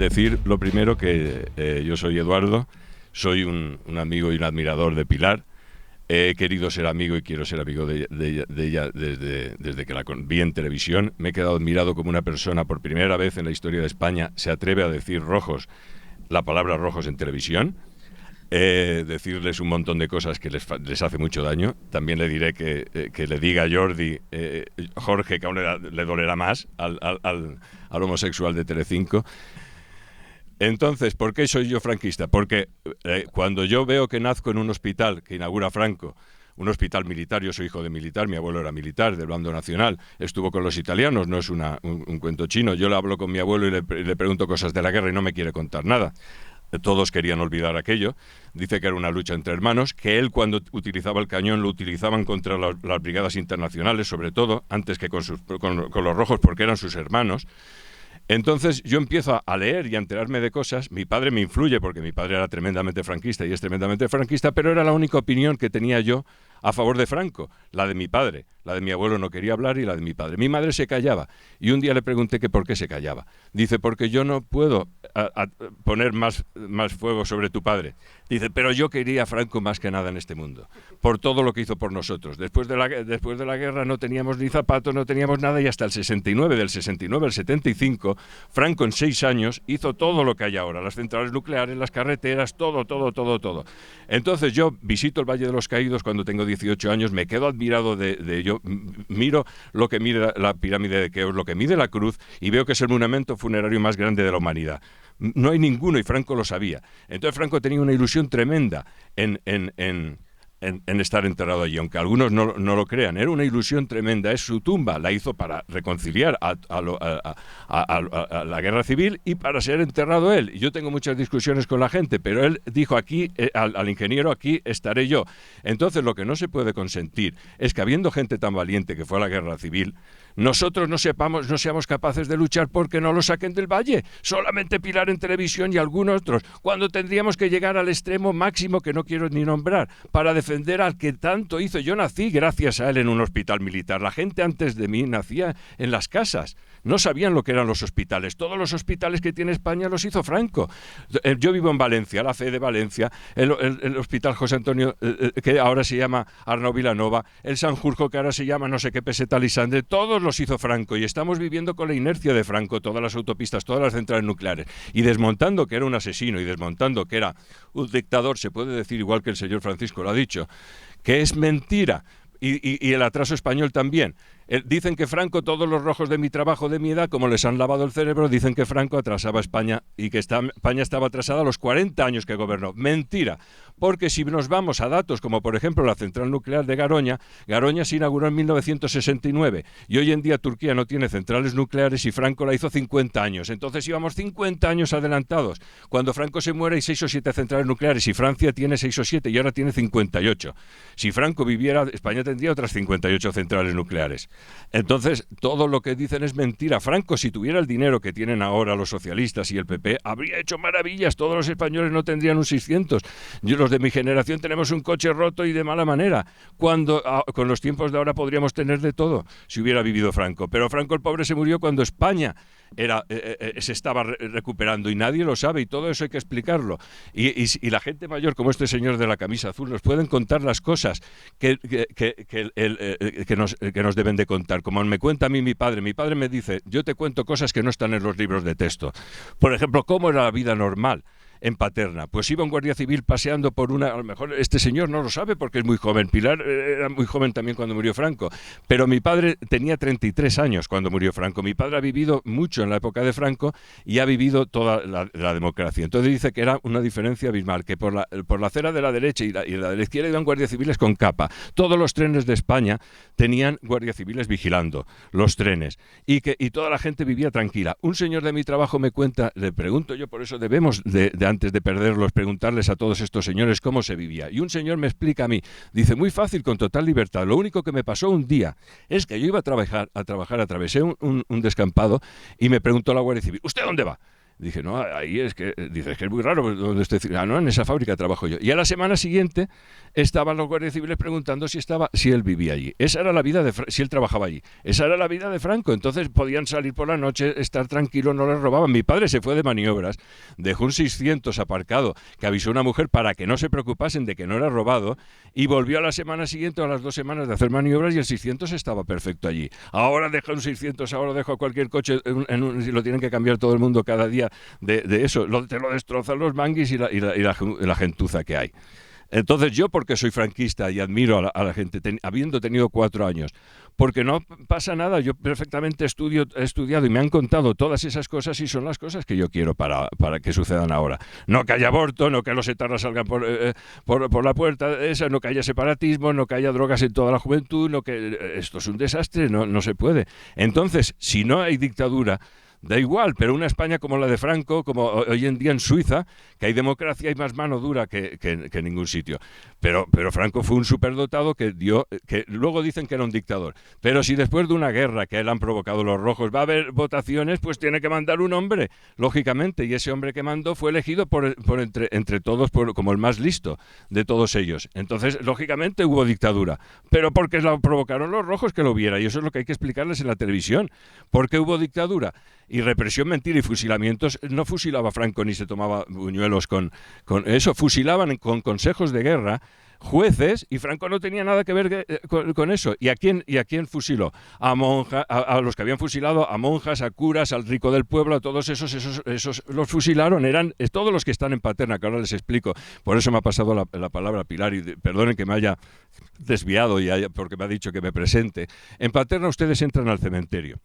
decir lo primero que yo soy Eduardo, soy un amigo y un admirador de Pilar. He querido ser amigo y quiero ser amigo de ella desde que la vi en televisión. Me he quedado admirado como una persona, por primera vez en la historia de España, se atreve a decir rojos, la palabra rojos en televisión. Decirles un montón de cosas que les hace mucho daño. También le diré que le diga a Jordi, Jorge, que aún le dolerá más al homosexual de Telecinco. Entonces, ¿por qué soy yo franquista? Porque cuando yo veo que nazco en un hospital que inaugura Franco, un hospital militar, yo soy hijo de militar, mi abuelo era militar, del bando nacional, estuvo con los italianos, no es un cuento chino. Yo le hablo con mi abuelo y le pregunto cosas de la guerra y no me quiere contar nada. Todos querían olvidar aquello. Dice que era una lucha entre hermanos, que él cuando utilizaba el cañón lo utilizaban contra las brigadas internacionales, sobre todo, antes que con los rojos, porque eran sus hermanos. Entonces yo empiezo a leer y a enterarme de cosas. Mi padre me influye porque mi padre era tremendamente franquista y es tremendamente franquista, pero era la única opinión que tenía yo a favor de Franco, la de mi padre. La de mi abuelo no quería hablar y la de mi padre. Mi madre se callaba y un día le pregunté que por qué se callaba. Dice, porque yo no puedo poner más fuego sobre tu padre. Dice, pero yo quería a Franco más que nada en este mundo, por todo lo que hizo por nosotros. Después de la guerra no teníamos ni zapatos, no teníamos nada y hasta el 69, del 69 al 75, Franco en 6 años hizo todo lo que hay ahora, las centrales nucleares, las carreteras, todo. Entonces yo visito el Valle de los Caídos cuando tengo 18 años, me quedo admirado de ello, miro lo que mide la pirámide de Keops, lo que mide la cruz y veo que es el monumento funerario más grande de la humanidad. No hay ninguno y Franco lo sabía. Entonces Franco tenía una ilusión tremenda en estar enterrado allí, aunque algunos no lo crean. Era una ilusión tremenda. Es su tumba, la hizo para reconciliar a la guerra civil y para ser enterrado él. Yo tengo muchas discusiones con la gente, pero él dijo aquí, al ingeniero, aquí estaré yo. Entonces lo que no se puede consentir es que habiendo gente tan valiente que fue a la guerra civil, nosotros no seamos capaces de luchar porque no lo saquen del valle. Solamente Pilar en televisión y algunos otros, cuando tendríamos que llegar al extremo máximo que no quiero ni nombrar, para defender al que tanto hizo. Yo nací gracias a él en un hospital militar. La gente antes de mí nacía en las casas. No sabían lo que eran los hospitales. Todos los hospitales que tiene España los hizo Franco. Yo vivo en Valencia, la FE de Valencia, el Hospital José Antonio, que ahora se llama Arnau Vilanova, el Sanjurjo, que ahora se llama no sé qué Peseta Lisandre, todos los hizo Franco y estamos viviendo con la inercia de Franco, todas las autopistas, todas las centrales nucleares, y desmontando que era un asesino y desmontando que era un dictador, se puede decir igual que el señor Francisco lo ha dicho, que es mentira. Y el atraso español también. Dicen que Franco, todos los rojos de mi trabajo, de mi edad, como les han lavado el cerebro, dicen que Franco atrasaba a España y que España estaba atrasada a los 40 años que gobernó. Mentira, porque si nos vamos a datos como por ejemplo la central nuclear de Garoña se inauguró en 1969 y hoy en día Turquía no tiene centrales nucleares y Franco la hizo 50 años. Entonces íbamos 50 años adelantados. Cuando Franco se muere hay 6 o 7 centrales nucleares y Francia tiene 6 o 7 y ahora tiene 58. Si Franco viviera, España tendría otras 58 centrales nucleares. Entonces, todo lo que dicen es mentira. Franco, si tuviera el dinero que tienen ahora los socialistas y el PP, habría hecho maravillas. Todos los españoles no tendrían un 600. Los de mi generación tenemos un coche roto y de mala manera. Cuando con los tiempos de ahora podríamos tener de todo, si hubiera vivido Franco. Pero Franco el pobre se murió cuando España se estaba recuperando y nadie lo sabe y todo eso hay que explicarlo. Y la gente mayor, como este señor de la camisa azul, nos pueden contar las cosas que nos deben de contar. Como me cuenta a mí mi padre me dice, yo te cuento cosas que no están en los libros de texto. Por ejemplo, ¿cómo era la vida normal en Paterna? Pues iba un guardia civil paseando por a lo mejor este señor no lo sabe porque es muy joven, Pilar era muy joven también cuando murió Franco, pero mi padre tenía 33 años cuando murió Franco. Mi padre ha vivido mucho en la época de Franco y ha vivido toda la democracia. Entonces dice que era una diferencia abismal, que por la acera de la derecha y la de la izquierda iban guardias civiles con capa. Todos los trenes de España tenían guardias civiles vigilando los trenes y toda la gente vivía tranquila. Un señor de mi trabajo me cuenta, le pregunto yo, por eso debemos antes de perderlos, preguntarles a todos estos señores cómo se vivía. Y un señor me explica a mí, dice, muy fácil, con total libertad. Lo único que me pasó un día es que yo iba a trabajar, atravesé un descampado y me preguntó la Guardia Civil, ¿usted dónde va? Dije, no, ahí es que, dices que es muy raro, donde estoy, no, en esa fábrica trabajo yo. Y a la semana siguiente estaban los guardias civiles preguntando si él vivía allí. Esa era la vida si él trabajaba allí. Esa era la vida de Franco. Entonces podían salir por la noche, estar tranquilos, no les robaban. Mi padre se fue de maniobras, dejó un 600 aparcado, que avisó a una mujer para que no se preocupasen de que no era robado, y volvió a la semana siguiente o a las 2 semanas de hacer maniobras y el 600 estaba perfecto allí. Ahora deja un 600, ahora dejo a cualquier coche, lo tienen que cambiar todo el mundo cada día de eso. Te lo destrozan los manguis y la gentuza que hay. Entonces yo, porque soy franquista y admiro a la gente, habiendo tenido 4 años, porque no pasa nada, yo perfectamente he estudiado y me han contado todas esas cosas y son las cosas que yo quiero para que sucedan ahora. No que haya aborto, no que los etarras salgan por la puerta, no que haya separatismo, no que haya drogas en toda la juventud, no que esto es un desastre, no se puede. Entonces, si no hay dictadura, da igual, pero una España como la de Franco, como hoy en día en Suiza, que hay democracia y más mano dura que en ningún sitio. Pero Franco fue un superdotado que luego dicen que era un dictador. Pero si después de una guerra que él han provocado los rojos va a haber votaciones, pues tiene que mandar un hombre, lógicamente. Y ese hombre que mandó fue elegido entre todos como el más listo de todos ellos. Entonces, lógicamente hubo dictadura. Pero porque la provocaron los rojos que lo hubiera. Y eso es lo que hay que explicarles en la televisión. ¿Por qué hubo dictadura? Y represión, mentira y fusilamientos. No fusilaba Franco ni se tomaba buñuelos con eso. Fusilaban con consejos de guerra jueces, y Franco no tenía nada que ver con eso. ¿Y a quién fusiló? A los que habían fusilado, a monjas, a curas, al rico del pueblo, a todos esos los fusilaron. Eran todos los que están en Paterna, que ahora les explico. Por eso me ha pasado la palabra Pilar, y perdonen que me haya desviado porque me ha dicho que me presente. En Paterna ustedes entran al cementerio.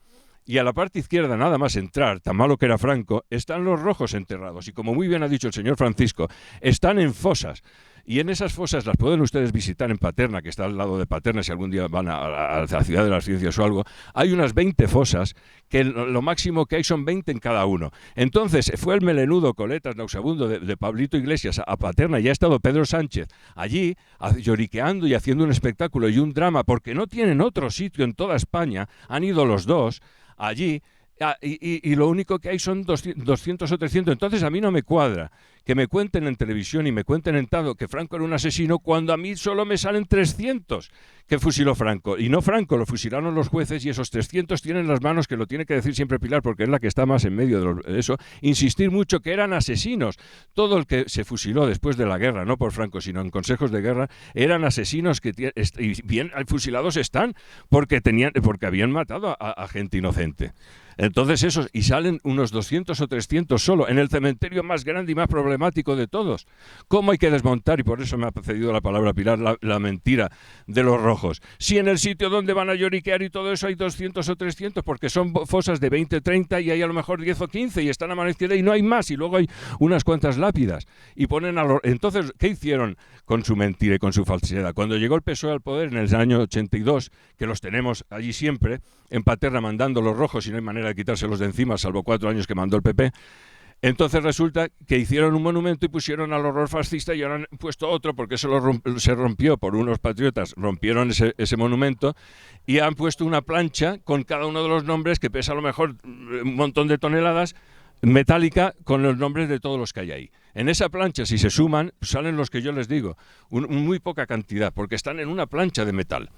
Y a la parte izquierda, nada más entrar, tan malo que era Franco, están los rojos enterrados. Y como muy bien ha dicho el señor Francisco, están en fosas. Y en esas fosas las pueden ustedes visitar en Paterna, que está al lado de Paterna, si algún día van a la Ciudad de las Ciencias o algo. Hay unas 20 fosas, que lo máximo que hay son 20 en cada uno. Entonces fue el melenudo Coletas nauseabundo de Pablito Iglesias a Paterna, y ha estado Pedro Sánchez allí lloriqueando y haciendo un espectáculo y un drama, porque no tienen otro sitio en toda España. Han ido los dos allí, y lo único que hay son 200 o 300. Entonces a mí no me cuadra que me cuenten en televisión y me cuenten en todo que Franco era un asesino, cuando a mí solo me salen 300 que fusiló Franco. Y no Franco, lo fusilaron los jueces, y esos 300 tienen las manos, que lo tiene que decir siempre Pilar, porque es la que está más en medio de eso, insistir mucho que eran asesinos. Todo el que se fusiló después de la guerra, no por Franco, sino en consejos de guerra, eran asesinos y bien fusilados están, porque habían matado a gente inocente. Entonces esos, y salen unos 200 o 300 solo, en el cementerio más grande y más problemático de todos. ¿Cómo hay que desmontar? Y por eso me ha cedido la palabra Pilar, la mentira de los rojos. Si en el sitio donde van a lloriquear y todo eso hay 200 o 300, porque son fosas de 20, 30, y hay a lo mejor 10 o 15, y están a mano izquierda y no hay más, y luego hay unas cuantas lápidas. Y ponen Entonces, ¿qué hicieron con su mentira y con su falsedad? Cuando llegó el PSOE al poder en el año 82, que los tenemos allí siempre, en Paterna mandando los rojos, y no hay manera de quitárselos de encima, salvo 4 años que mandó el PP. Entonces resulta que hicieron un monumento y pusieron al horror fascista, y ahora han puesto otro, porque eso se rompió por unos patriotas, rompieron ese monumento, y han puesto una plancha con cada uno de los nombres, que pesa a lo mejor un montón de toneladas, metálica, con los nombres de todos los que hay ahí. En esa plancha, si se suman, salen los que yo les digo, muy poca cantidad, porque están en una plancha de metal.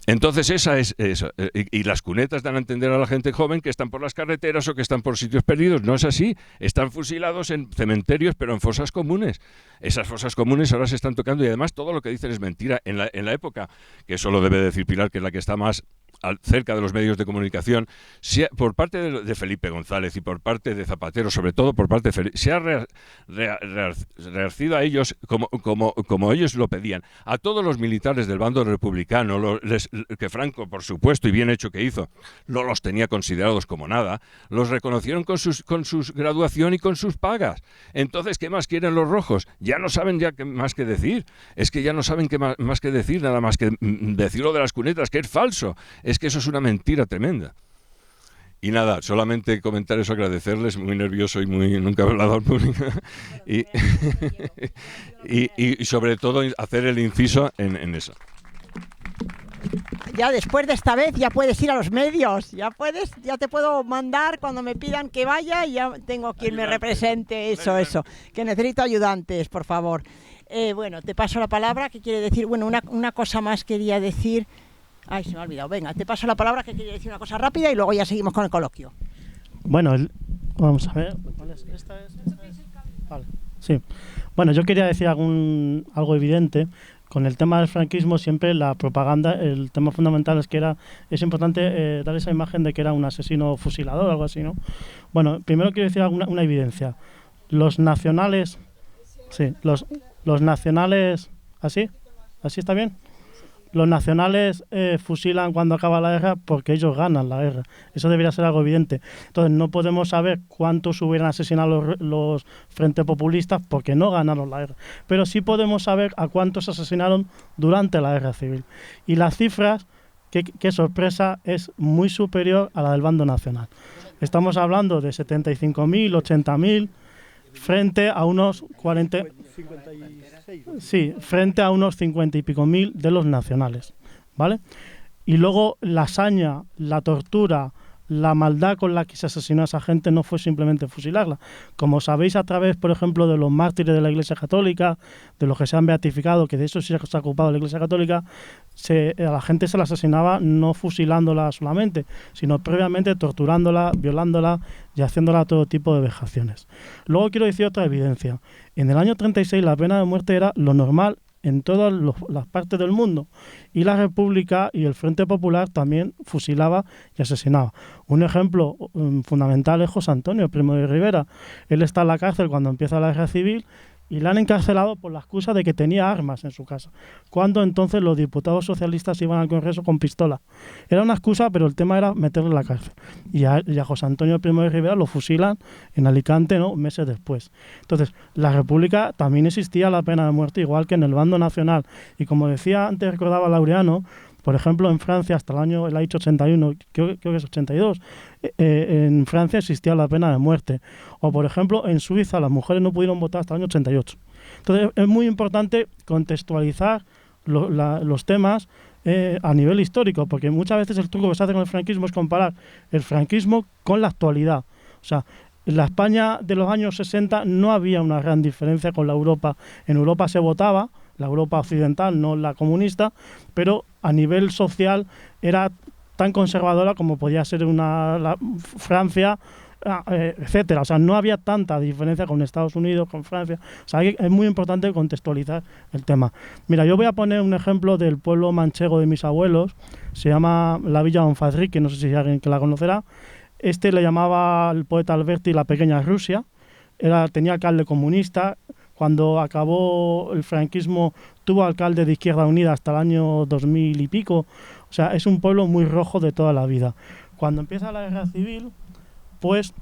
Entonces esa es eso. Y las cunetas dan a entender a la gente joven que están por las carreteras o que están por sitios perdidos. No es así. Están fusilados en cementerios, pero en fosas comunes. Esas fosas comunes ahora se están tocando, y además todo lo que dicen es mentira. En la época, que eso lo debe decir Pilar, que es la que está más cerca de los medios de comunicación, por parte de Felipe González y por parte de Zapatero, sobre todo por parte de Felipe, se ha rearcido a ellos como ellos lo pedían, a todos los militares del bando republicano, que Franco, por supuesto, y bien hecho que hizo, no los tenía considerados como nada, los reconocieron con sus graduación y con sus pagas. Entonces, ¿qué más quieren los rojos? Ya no saben más que decir. Es que ya no saben qué más que decir, nada más que decir lo de las cunetas, que es falso. Es que eso es una mentira tremenda. Y nada, solamente comentar eso, agradecerles, muy nervioso y nunca he hablado al público. y sobre todo hacer el inciso en eso. ya después de esta vez ya puedes ir a los medios, ya te puedo mandar cuando me pidan que vaya y ya tengo quien me represente, eso, que necesito ayudantes, por favor. Bueno, te paso la palabra, ¿qué quiere decir? Bueno, una cosa más quería decir. Ay, se me ha olvidado. Venga, te paso la palabra, que quería decir una cosa rápida y luego ya seguimos con el coloquio. Bueno, vamos a ver. ¿Esta es? Vale. Sí. Bueno, yo quería decir algo evidente. Con el tema del franquismo, siempre la propaganda, el tema fundamental es importante dar esa imagen de que era un asesino fusilador o algo así, ¿no? Bueno, primero quiero decir una evidencia. Los nacionales, sí, los nacionales, ¿así está bien? Los nacionales fusilan cuando acaba la guerra porque ellos ganan la guerra. Eso debería ser algo evidente. Entonces no podemos saber cuántos hubieran asesinado los frentes populistas porque no ganaron la guerra. Pero sí podemos saber a cuántos asesinaron durante la guerra civil. Y las cifras, qué sorpresa, es muy superior a la del bando nacional. Estamos hablando de 75.000, 80.000, frente a unos 40... 56. Sí, frente a unos 50 y pico mil de los nacionales, ¿vale? Y luego la hazaña, la tortura, la maldad con la que se asesinó a esa gente no fue simplemente fusilarla. Como sabéis, a través, por ejemplo, de los mártires de la Iglesia Católica, de los que se han beatificado, que de eso sí se ha ocupado la Iglesia Católica, a la gente se la asesinaba no fusilándola solamente, sino previamente torturándola, violándola y haciéndola todo tipo de vejaciones. Luego quiero decir otra evidencia. En el año 36 la pena de muerte era lo normal en todas las partes del mundo, y la República y el Frente Popular también fusilaba y asesinaba. Un ejemplo fundamental es José Antonio Primo de Rivera. Él está en la cárcel cuando empieza la guerra civil y le han encarcelado por la excusa de que tenía armas en su casa, cuando entonces los diputados socialistas iban al Congreso con pistola. Era una excusa, pero el tema era meterle en la cárcel. Y a José Antonio Primo de Rivera lo fusilan en Alicante, ¿no?, meses después. Entonces, la República también existía la pena de muerte, igual que en el bando nacional. Y como decía antes, recordaba Laureano, por ejemplo, en Francia, hasta el año, él ha dicho 81, creo que es 82, en Francia existía la pena de muerte. O, por ejemplo, en Suiza las mujeres no pudieron votar hasta el año 88. Entonces, es muy importante contextualizar los temas a nivel histórico, porque muchas veces el truco que se hace con el franquismo es comparar el franquismo con la actualidad. O sea, en la España de los años 60 no había una gran diferencia con la Europa. En Europa se votaba, la Europa occidental, no la comunista, pero a nivel social era tan conservadora como podía ser Francia, etcétera. O sea, no había tanta diferencia con Estados Unidos, con Francia. O sea, es muy importante contextualizar el tema. Mira, yo voy a poner un ejemplo del pueblo manchego de mis abuelos. Se llama la Villa Onfadrique, no sé si hay alguien que la conocerá. Le llamaba el poeta Alberti la pequeña Rusia. Tenía alcalde comunista. Cuando acabó el franquismo tuvo alcalde de Izquierda Unida hasta el año 2000 y pico. O sea, es un pueblo muy rojo de toda la vida. Cuando empieza la guerra civil, pues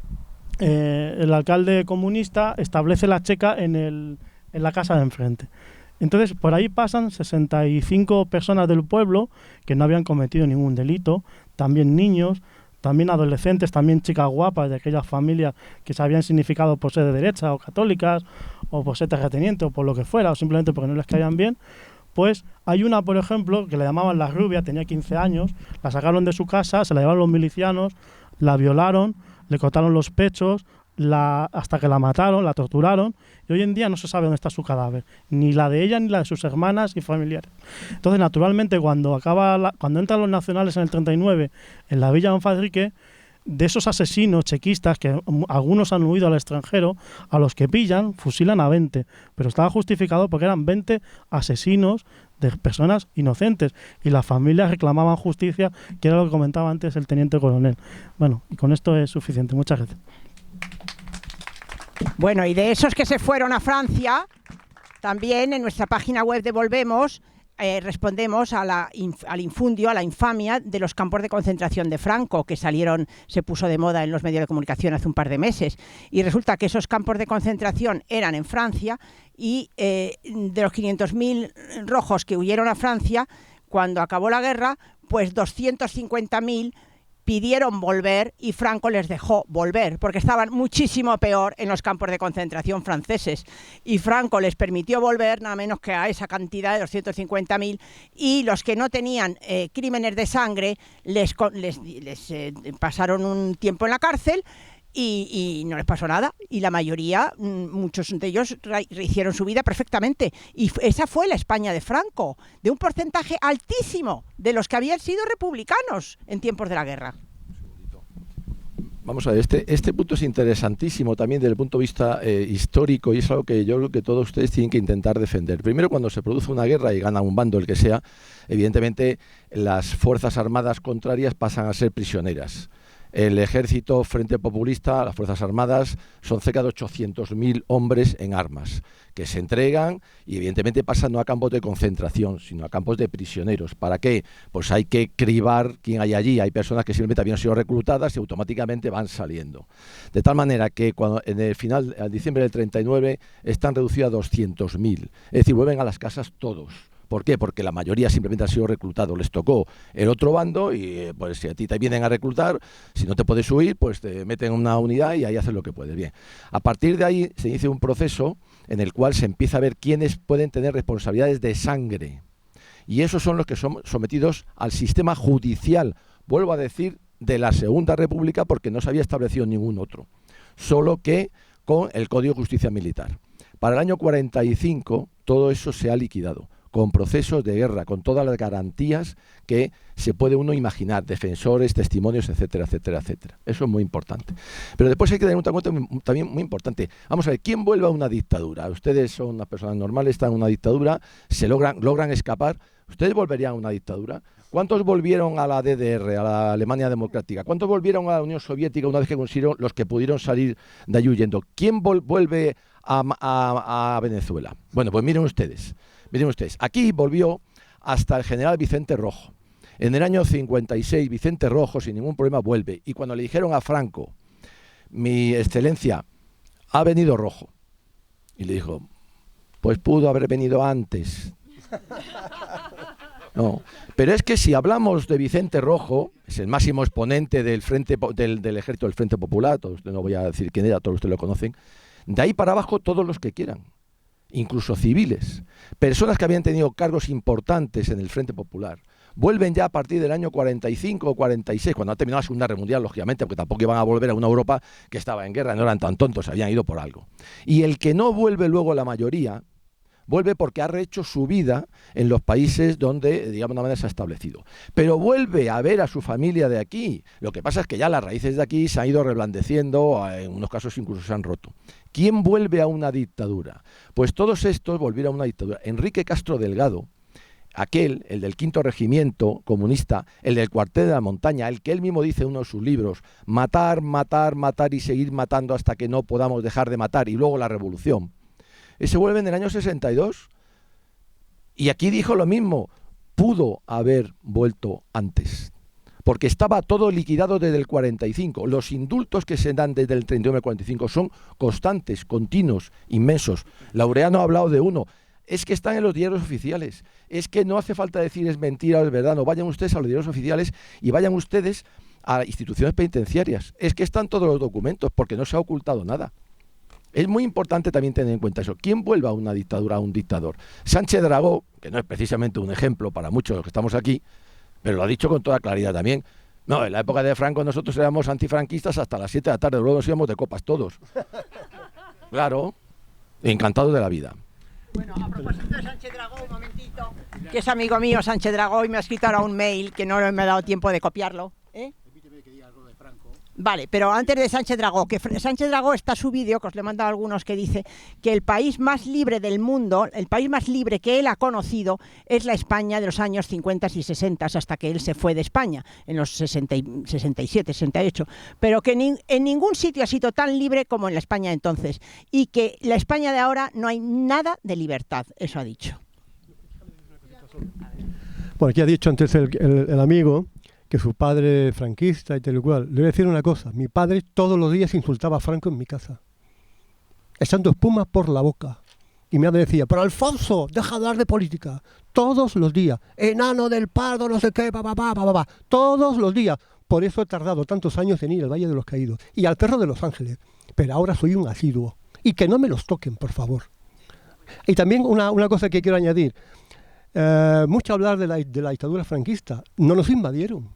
el alcalde comunista establece la checa en la casa de enfrente. Entonces, por ahí pasan 65 personas del pueblo que no habían cometido ningún delito, también niños, también adolescentes, también chicas guapas de aquellas familias que se habían significado por ser de derecha o católicas, o por ser terratenientes o por lo que fuera, o simplemente porque no les caían bien. Pues hay una, por ejemplo, que la llamaban la rubia, tenía 15 años, la sacaron de su casa, se la llevaron los milicianos, la violaron, le cortaron los pechos, hasta que la mataron, la torturaron, y hoy en día no se sabe dónde está su cadáver, ni la de ella ni la de sus hermanas y familiares. Entonces, naturalmente, cuando entran los nacionales en el 39 en la Villa Onfadrique, de esos asesinos chequistas, que algunos han huido al extranjero, a los que pillan, fusilan a 20, pero estaba justificado porque eran 20 asesinos de personas inocentes, y las familias reclamaban justicia, que era lo que comentaba antes el teniente coronel. Bueno, y con esto es suficiente. Muchas gracias. Bueno, y de esos que se fueron a Francia, también en nuestra página web de Volvemos respondemos al infundio, a la infamia de los campos de concentración de Franco, que se puso de moda en los medios de comunicación hace un par de meses. Y resulta que esos campos de concentración eran en Francia, y de los 500.000 rojos que huyeron a Francia, cuando acabó la guerra, pues 250.000 pidieron volver y Franco les dejó volver, porque estaban muchísimo peor en los campos de concentración franceses. Y Franco les permitió volver nada menos que a esa cantidad de 250.000, y los que no tenían crímenes de sangre les pasaron un tiempo en la cárcel y no les pasó nada. Y la mayoría, muchos de ellos hicieron su vida perfectamente. Y esa fue la España de Franco, de un porcentaje altísimo de los que habían sido republicanos en tiempos de la guerra. Vamos a ver, este punto es interesantísimo también desde el punto de vista histórico, y es algo que yo creo que todos ustedes tienen que intentar defender. Primero, cuando se produce una guerra y gana un bando, el que sea, evidentemente las fuerzas armadas contrarias pasan a ser prisioneras. El ejército Frente Populista, las Fuerzas Armadas, son cerca de 800.000 hombres en armas, que se entregan y evidentemente pasan no a campos de concentración, sino a campos de prisioneros. ¿Para qué? Pues hay que cribar quién hay allí. Hay personas que simplemente habían sido reclutadas y automáticamente van saliendo. De tal manera que cuando en el final, al diciembre del 39, están reducidos a 200.000. Es decir, vuelven a las casas todos. ¿Por qué? Porque la mayoría simplemente han sido reclutados. Les tocó el otro bando y pues si a ti te vienen a reclutar, si no te puedes huir, pues te meten en una unidad y ahí haces lo que puedes. Bien. A partir de ahí se inicia un proceso en el cual se empieza a ver quiénes pueden tener responsabilidades de sangre. Y esos son los que son sometidos al sistema judicial, vuelvo a decir, de la Segunda República, porque no se había establecido ningún otro. Solo que con el Código de Justicia Militar. Para el año 45 todo eso se ha liquidado, con procesos de guerra, con todas las garantías que se puede uno imaginar, defensores, testimonios, etcétera, etcétera, etcétera. Eso es muy importante. Pero después hay que tener una cuenta también muy importante. Vamos a ver, ¿quién vuelve a una dictadura? Ustedes son unas personas normales, están en una dictadura, logran escapar. ¿Ustedes volverían a una dictadura? ¿Cuántos volvieron a la DDR, a la Alemania Democrática? ¿Cuántos volvieron a la Unión Soviética una vez que consiguieron los que pudieron salir de allí huyendo? ¿Quién vuelve a Venezuela? Bueno, pues miren ustedes, aquí volvió hasta el general Vicente Rojo. En el año 56, Vicente Rojo, sin ningún problema, vuelve. Y cuando le dijeron a Franco, mi excelencia, ha venido Rojo. Y le dijo, pues pudo haber venido antes. No, pero es que si hablamos de Vicente Rojo, es el máximo exponente del ejército del Frente Popular, no voy a decir quién era, todos ustedes lo conocen, de ahí para abajo todos los que quieran, incluso civiles, personas que habían tenido cargos importantes en el Frente Popular, vuelven ya a partir del año 45 o 46, cuando ha terminado la Segunda Guerra Mundial, lógicamente, porque tampoco iban a volver a una Europa que estaba en guerra, no eran tan tontos, habían ido por algo. Y el que no vuelve luego, la mayoría, vuelve porque ha rehecho su vida en los países donde, digamos, de una manera se ha establecido. Pero vuelve a ver a su familia de aquí. Lo que pasa es que ya las raíces de aquí se han ido reblandeciendo, en unos casos incluso se han roto. ¿Quién vuelve a una dictadura? Pues todos estos volvieron a una dictadura. Enrique Castro Delgado, aquel, el del Quinto Regimiento comunista, el del Cuartel de la Montaña, el que él mismo dice en uno de sus libros, matar, matar, matar y seguir matando hasta que no podamos dejar de matar, y luego la revolución. Ese vuelve en el año 62. Y aquí dijo lo mismo, pudo haber vuelto antes, porque estaba todo liquidado desde el 45. Los indultos que se dan desde el 39 al 45 son constantes, continuos, inmensos. Laureano ha hablado de uno. Es que están en los diarios oficiales. Es que no hace falta decir es mentira o es verdad. No, vayan ustedes a los diarios oficiales y vayan ustedes a instituciones penitenciarias. Es que están todos los documentos porque no se ha ocultado nada. Es muy importante también tener en cuenta eso. ¿Quién vuelve a una dictadura, a un dictador? Sánchez Dragó, que no es precisamente un ejemplo para muchos de los que estamos aquí, pero lo ha dicho con toda claridad también. No, en la época de Franco nosotros éramos antifranquistas hasta las 7 de la tarde, luego nos íbamos de copas todos. Claro, encantados de la vida. Bueno, a propósito de Sánchez Dragó, un momentito, que es amigo mío Sánchez Dragó y me ha escrito ahora un mail que no me ha dado tiempo de copiarlo. Vale, pero antes de Sánchez Dragó, que Sánchez Dragó está su vídeo, que os le he mandado a algunos, que dice que el país más libre del mundo, el país más libre que él ha conocido es la España de los años 50 y 60, hasta que él se fue de España, en los 67, 68, pero que en ningún sitio ha sido tan libre como en la España entonces, y que la España de ahora no hay nada de libertad, eso ha dicho. Bueno, aquí ha dicho antes el amigo que su padre franquista y tal y cual. Le voy a decir una cosa, mi padre todos los días insultaba a Franco en mi casa, echando espuma por la boca. Y mi madre decía, pero Alfonso, deja de hablar de política. Todos los días, enano del pardo, no sé qué, todos los días. por eso he tardado tantos años en ir al Valle de los Caídos y al Cerro de los Ángeles, pero ahora soy un asiduo. Y que no me los toquen, por favor. Y también una cosa que quiero añadir. Mucho hablar de la dictadura franquista. No nos invadieron.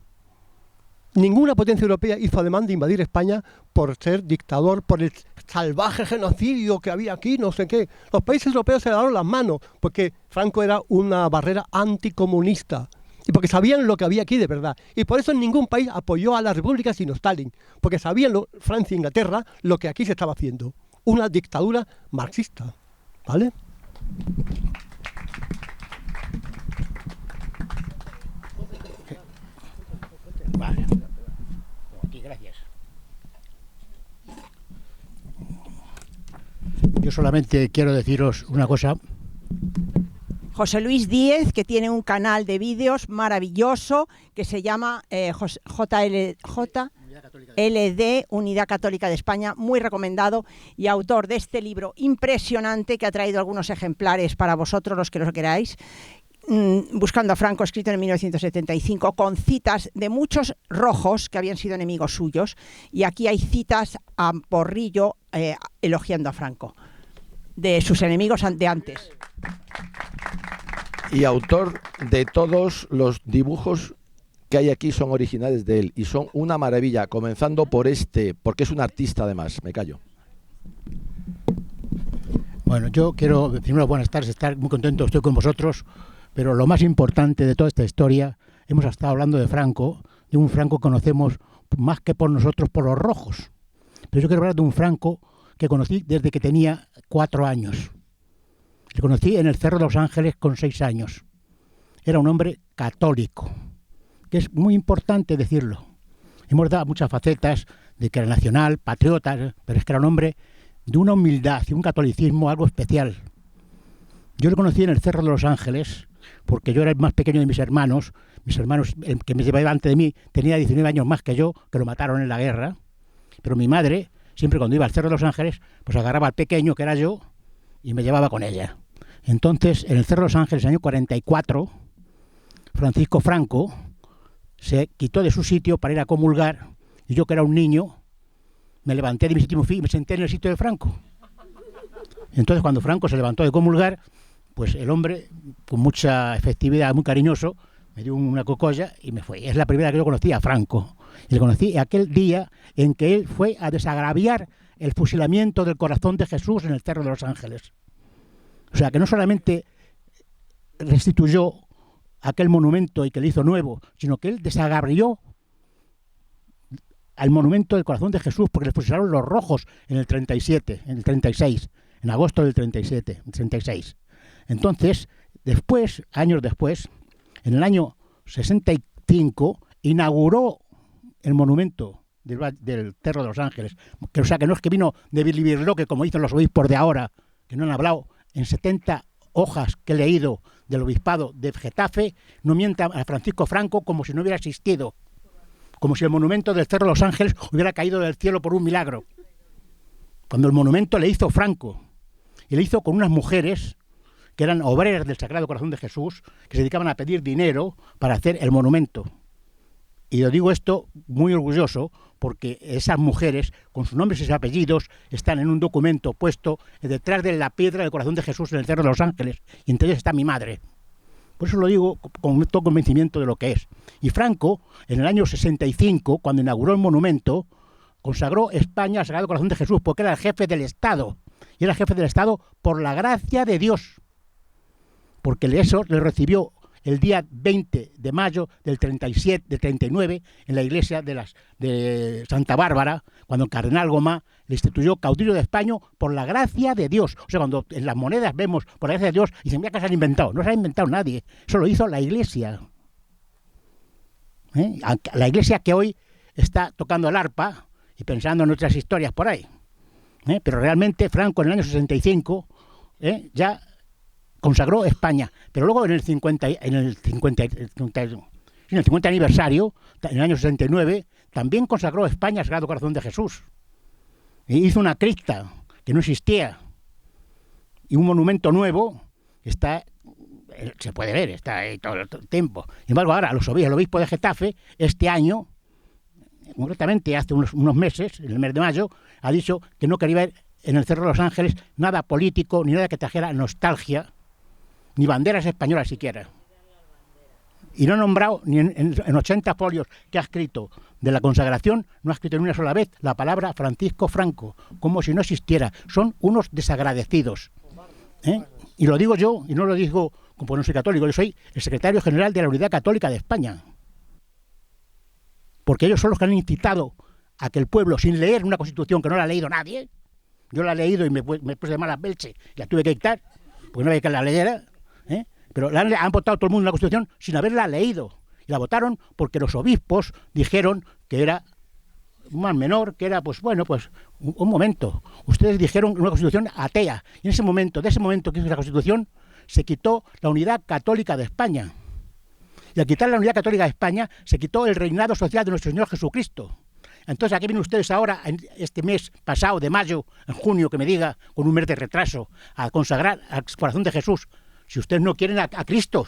Ninguna potencia europea hizo ademán de invadir España por ser dictador, por el salvaje genocidio que había aquí, no sé qué. Los países europeos se lavaron las manos porque Franco era una barrera anticomunista y porque sabían lo que había aquí de verdad. Y por eso ningún país apoyó a la República sino Stalin, porque sabían Francia e Inglaterra lo que aquí se estaba haciendo. Una dictadura marxista. ¿Vale? Vale. Aquí, gracias. Yo solamente quiero deciros una cosa. José Luis Díez, que tiene un canal de vídeos maravilloso que se llama JLD, Unidad Católica de España, muy recomendado, y autor de este libro impresionante que ha traído algunos ejemplares para vosotros, los que lo queráis. Buscando a Franco, escrito en 1975, con citas de muchos rojos que habían sido enemigos suyos, y aquí hay citas a Porrillo elogiando a Franco, de sus enemigos de antes. Y autor de todos los dibujos que hay aquí son originales de él, y son una maravilla, comenzando por porque es un artista además. Me callo. Bueno, yo quiero, primero, buenas tardes, estar muy contento, estoy con vosotros. Pero lo más importante de toda esta historia, hemos estado hablando de Franco, de un Franco que conocemos más que por nosotros, por los rojos. Pero yo quiero hablar de un Franco que conocí desde que tenía 4 años. Le conocí en el Cerro de los Ángeles con 6 años. Era un hombre católico, que es muy importante decirlo. Hemos dado muchas facetas de que era nacional, patriota, pero es que era un hombre de una humildad y un catolicismo algo especial. Yo le conocí en el Cerro de los Ángeles, porque yo era el más pequeño de mis hermanos. Mis hermanos, el que me llevaba antes de mí, tenía 19 años más que yo, que lo mataron en la guerra. Pero mi madre, siempre cuando iba al Cerro de los Ángeles, pues agarraba al pequeño, que era yo, y me llevaba con ella. Entonces, en el Cerro de los Ángeles, en el año 44, Francisco Franco se quitó de su sitio para ir a comulgar, y yo, que era un niño, me levanté de mi sitio y me senté en el sitio de Franco. Entonces, cuando Franco se levantó de comulgar, pues el hombre, con mucha efectividad, muy cariñoso, me dio una cocolla y me fue. Es la primera que yo conocí a Franco. Y le conocí aquel día en que él fue a desagraviar el fusilamiento del Corazón de Jesús en el Cerro de los Ángeles. O sea, que no solamente restituyó aquel monumento y que le hizo nuevo, sino que él desagravió al monumento del Corazón de Jesús, porque le fusilaron los rojos en el 37, en el 36, en agosto del 37, 36. Entonces, después, años después, en el año 65, inauguró el monumento del Cerro de los Ángeles. Que, o sea, que no es que vino de Bilibirloque, como dicen los obispos de ahora, que no han hablado. En 70 hojas que he leído del obispado de Getafe, no mienta a Francisco Franco como si no hubiera existido. Como si el monumento del Cerro de los Ángeles hubiera caído del cielo por un milagro. Cuando el monumento le hizo Franco, y le hizo con unas mujeres que eran obreras del Sagrado Corazón de Jesús, que se dedicaban a pedir dinero para hacer el monumento. Y yo digo esto muy orgulloso, porque esas mujeres, con sus nombres y sus apellidos, están en un documento puesto detrás de la piedra del Corazón de Jesús en el Cerro de los Ángeles, y entre ellas está mi madre. Por eso lo digo con todo convencimiento de lo que es. Y Franco, en el año 65, cuando inauguró el monumento, consagró España al Sagrado Corazón de Jesús, porque era el jefe del Estado. Y era jefe del Estado por la gracia de Dios. Porque eso le recibió el día 20 de mayo del 39 en la iglesia de Santa Bárbara, cuando el cardenal Gomá le instituyó caudillo de España por la gracia de Dios. O sea, cuando en las monedas vemos por la gracia de Dios, dicen, mira que se han inventado. No se ha inventado nadie, eso lo hizo la iglesia. La iglesia que hoy está tocando el arpa y pensando en otras historias por ahí. Pero realmente Franco en el año 65 ya consagró España, pero luego en el 50 aniversario, en el año 69, también consagró España al Sagrado Corazón de Jesús. E hizo una cripta que no existía y un monumento nuevo que está, se puede ver, está ahí todo el tiempo. Sin embargo, ahora el obispo de Getafe, este año, concretamente hace unos meses, en el mes de mayo, ha dicho que no quería ver en el Cerro de los Ángeles nada político, ni nada que trajera nostalgia, ni banderas españolas siquiera. Y no ha nombrado, ni en 80 folios que ha escrito de la consagración, no ha escrito ni una sola vez la palabra Francisco Franco, como si no existiera. Son unos desagradecidos. Y lo digo yo, y no lo digo como no soy católico, yo soy el secretario general de la Unidad Católica de España. Porque ellos son los que han incitado a que el pueblo, sin leer una constitución que no la ha leído nadie, yo la he leído y me puse de mala belche, y la tuve que dictar, porque no había que la leyera, pero han votado todo el mundo una constitución sin haberla leído. Y la votaron porque los obispos dijeron que era un mal menor, que era, pues bueno, pues un momento. Ustedes dijeron una constitución atea. Y en ese momento, de ese momento que hizo la constitución, se quitó la unidad católica de España. Y al quitar la unidad católica de España, se quitó el reinado social de nuestro Señor Jesucristo. Entonces, aquí vienen ustedes ahora, en este mes pasado, de mayo, en junio, que me diga, con un mes de retraso, a consagrar al corazón de Jesús. Si ustedes no quieren a Cristo,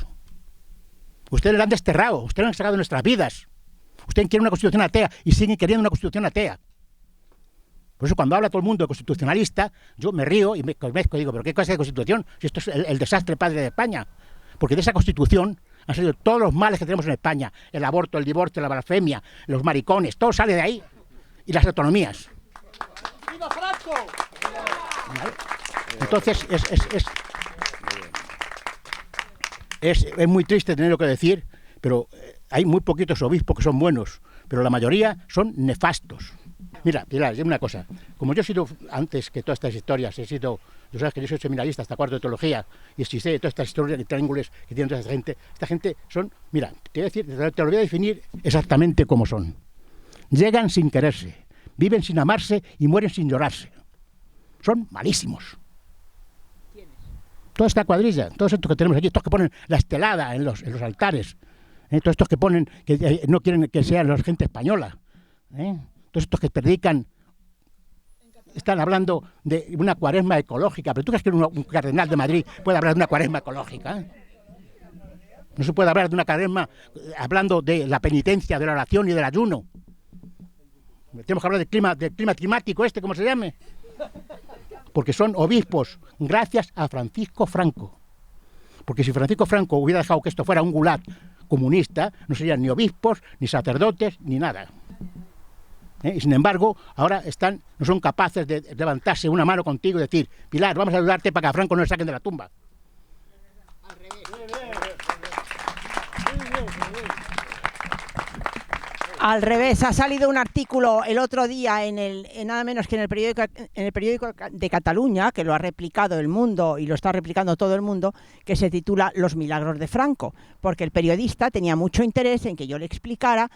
ustedes le han desterrado, ustedes le han sacado de nuestras vidas. Ustedes quieren una constitución atea y siguen queriendo una constitución atea. Por eso cuando habla todo el mundo de constitucionalista, yo me río y me convenzco y digo, ¿pero qué clase de constitución? Si esto es el desastre padre de España. Porque de esa constitución han salido todos los males que tenemos en España. El aborto, el divorcio, la blasfemia, los maricones, todo sale de ahí. Y las autonomías. ¡Viva Franco! ¿Vale? Entonces es muy triste tenerlo que decir, pero hay muy poquitos obispos que son buenos, pero la mayoría son nefastos. Mira, Pilar, una cosa, como yo he sido, antes que todas estas historias, tú sabes que yo soy seminarista hasta cuarto de teología, y si sé de todas estas historias de triángulos que tienen toda esta gente son, mira, te lo voy a definir exactamente cómo son. Llegan sin quererse, viven sin amarse y mueren sin llorarse. Son malísimos. Toda esta cuadrilla, todos estos que tenemos aquí, estos que ponen la estelada en los altares, todos estos que ponen que no quieren que sean la gente española, todos estos que predican, están hablando de una cuaresma ecológica, pero ¿tú crees que un cardenal de Madrid puede hablar de una cuaresma ecológica? No se puede hablar de una cuaresma hablando de la penitencia, de la oración y del ayuno. Tenemos que hablar del clima climático ¿cómo se llame? Porque son obispos, gracias a Francisco Franco. Porque si Francisco Franco hubiera dejado que esto fuera un gulag comunista, no serían ni obispos, ni sacerdotes, ni nada. Y sin embargo, ahora no son capaces de levantarse una mano contigo y decir, Pilar, vamos a ayudarte para que a Franco no le saquen de la tumba. Al revés. Al revés, ha salido un artículo el otro día nada menos que en el periódico de Cataluña, que lo ha replicado El Mundo y lo está replicando todo el mundo, que se titula Los milagros de Franco, porque el periodista tenía mucho interés en que yo le explicara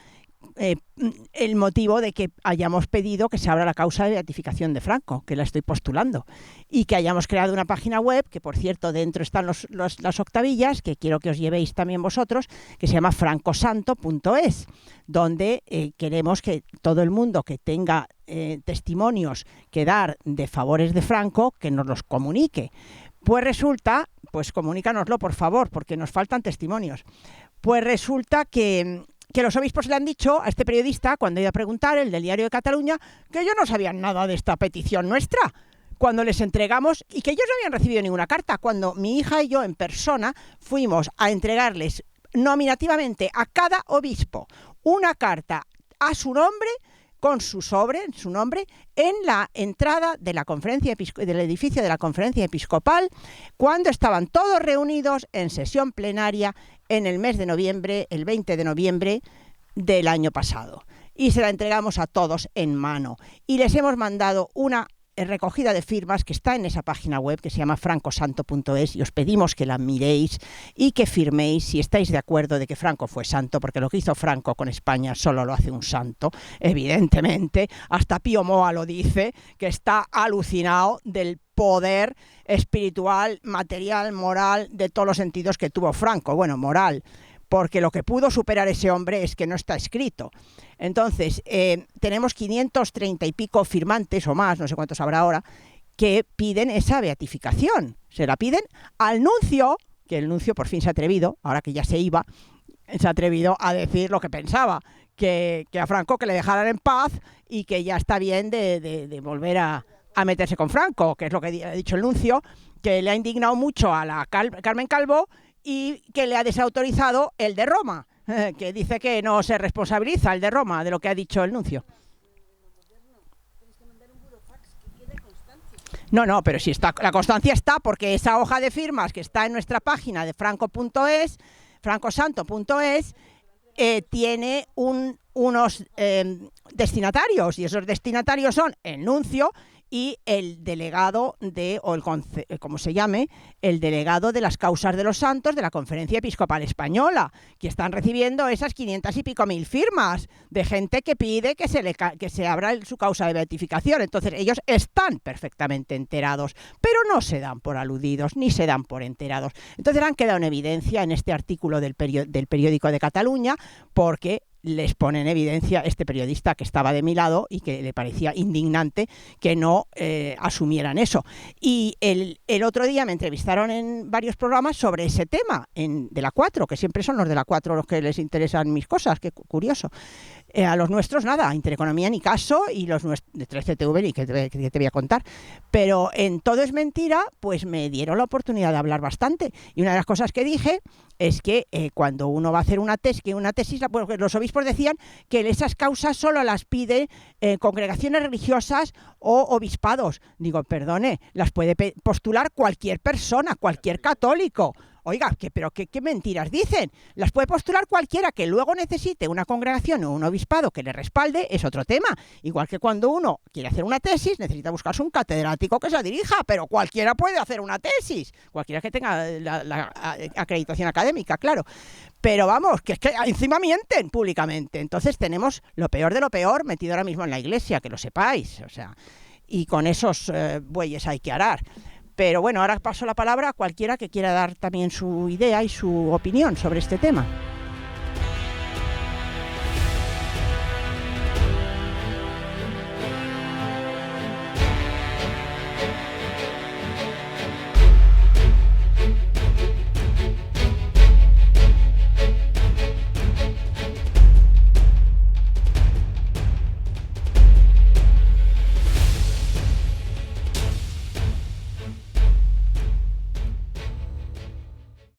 el motivo de que hayamos pedido que se abra la causa de beatificación de Franco, que la estoy postulando, y que hayamos creado una página web, que por cierto dentro están las octavillas, que quiero que os llevéis también vosotros, que se llama francosanto.es, donde queremos que todo el mundo que tenga testimonios que dar de favores de Franco, que nos los comunique. Pues resulta, pues comunícanoslo por favor, porque nos faltan testimonios. Pues resulta que los obispos le han dicho a este periodista, cuando iba a preguntar, el del Diario de Cataluña, que ellos no sabían nada de esta petición nuestra, cuando les entregamos, y que ellos no habían recibido ninguna carta, cuando mi hija y yo en persona fuimos a entregarles nominativamente a cada obispo una carta a su nombre, con su nombre, en la entrada de la del edificio de la Conferencia Episcopal, cuando estaban todos reunidos en sesión plenaria en el mes de noviembre, el 20 de noviembre del año pasado. Y se la entregamos a todos en mano. Y les hemos mandado una recogida de firmas que está en esa página web que se llama francosanto.es, y os pedimos que la miréis y que firméis si estáis de acuerdo de que Franco fue santo, porque lo que hizo Franco con España solo lo hace un santo, evidentemente. Hasta Pío Moa lo dice, que está alucinado del poder espiritual, material, moral, de todos los sentidos que tuvo Franco. Bueno, moral, porque lo que pudo superar ese hombre es que no está escrito. Entonces, tenemos 530 y pico firmantes o más, no sé cuántos habrá ahora, que piden esa beatificación. Se la piden al nuncio, que el nuncio por fin se ha atrevido, ahora que ya se iba, se ha atrevido a decir lo que pensaba, que a Franco que le dejaran en paz y que ya está bien de volver a meterse con Franco, que es lo que ha dicho el nuncio, que le ha indignado mucho a la Carmen Calvo y que le ha desautorizado el de Roma, que dice que no se responsabiliza el de Roma de lo que ha dicho el nuncio. No, pero si está, la constancia está, porque esa hoja de firmas que está en nuestra página de franco.es, francosanto.es, tiene unos destinatarios, y esos destinatarios son el nuncio y el delegado como se llame, el delegado de las causas de los santos de la Conferencia Episcopal Española, que están recibiendo esas 500 y pico mil firmas de gente que pide que se abra su causa de beatificación. Entonces ellos están perfectamente enterados, pero no se dan por aludidos ni se dan por enterados. Entonces han quedado en evidencia en este artículo del periódico de Cataluña, porque les pone en evidencia este periodista que estaba de mi lado y que le parecía indignante que no asumieran eso. Y el otro día me entrevistaron en varios programas sobre ese tema, de la 4, que siempre son los de la 4 los que les interesan mis cosas, qué curioso. A los nuestros nada, Intereconomía ni caso, y los de 3CTV ni que te voy a contar. Pero en Todo es mentira, pues me dieron la oportunidad de hablar bastante. Y una de las cosas que dije es que cuando uno va a hacer una tesis, pues los obispos decían que esas causas solo las pide congregaciones religiosas o obispados. Digo, perdone, las puede postular cualquier persona, cualquier católico. Oiga, pero ¿qué mentiras dicen? Las puede postular cualquiera. Que luego necesite una congregación o un obispado que le respalde es otro tema. Igual que cuando uno quiere hacer una tesis, necesita buscarse un catedrático que se dirija, pero cualquiera puede hacer una tesis. Cualquiera que tenga la acreditación académica, claro. Pero vamos, que es que encima mienten públicamente. Entonces tenemos lo peor de lo peor metido ahora mismo en la Iglesia, que lo sepáis. O sea, y con esos bueyes hay que arar. Pero bueno, ahora paso la palabra a cualquiera que quiera dar también su idea y su opinión sobre este tema.